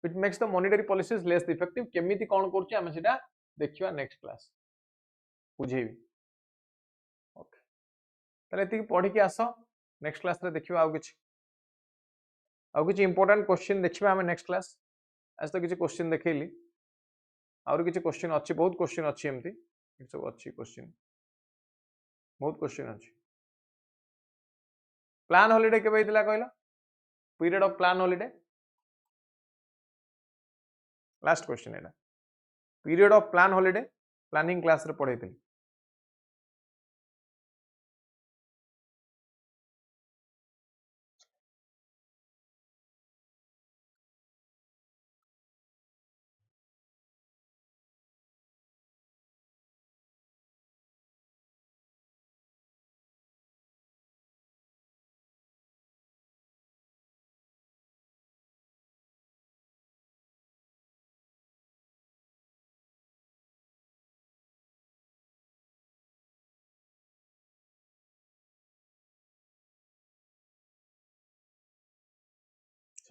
It makes the monetary policies less effective. केमिति कौन करूची आमे सेटा देखिवा नेक्स्ट क्लास बुझेबी. ओके ताले एति पढ़ी के आसो नेक्स्ट क्लास रे देखिवा आउ किछि इंपोर्टेंट क्वेश्चन देखिबा आमे नेक्स्ट क्लास. आज तो किछि क्वेश्चन देखैली आउर किछि क्वेश्चन अछि बहुत क्वेश्चन अछि एमति इट सब अछि क्वेश्चन बहुत क्वेश्चन अछि. प्लान हॉलिडे केबे हितला कहला period of plan holiday last question एटा period of plan holiday planning class रे पढैथिली.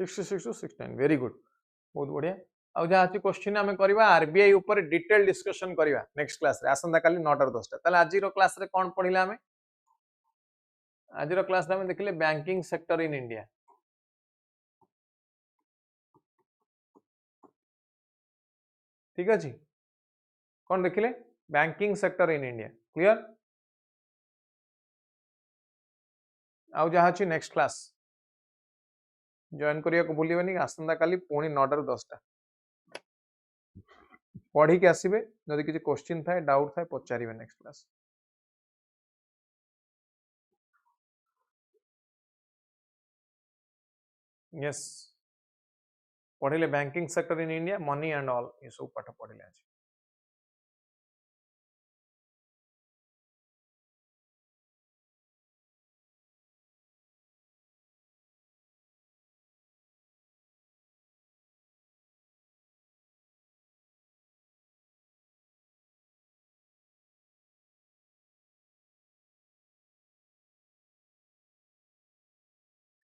66 to 69 वेरी गुड बहुत बढ़िया आउ जहाँ अच्छी क्वेश्चन आम करवा आरबीआई ऊपर डिटेल डिस्कशन करवा नेक्स्ट क्लास रे आसंता काली 9 ରୁ 10ଟା ताले आज रो क्लास रे कोन पढिला आमे आज रो क्लास रे आमे देखिले बैंकिंग सेक्टर इन इंडिया ठीक अछि कोन देखिले banking sector in India clear आउ जहाँ अच्छी नेक्स्ट क्लास जॉइन करिया को भूलिबेनी आसंता काली पुणी 9 ରୁ 10ଟା पढ़ी के आसीबे जदि किछि क्वेश्चन थाए डाउट थाए पचारिबे नेक्स्ट क्लास यस पढ़िले banking sector in India money and all ये सब पाठ पढ़िले आज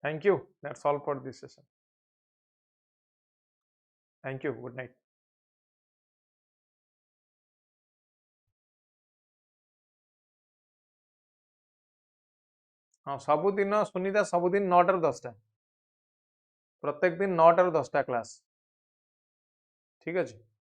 thank you that's all for this session thank you good night हाँ सबुदिन सुनीता सबुदिन 9 ରୁ 10ଟା प्रत्येक दिन 9 ରୁ 10ଟା क्लास ठीक अच्छे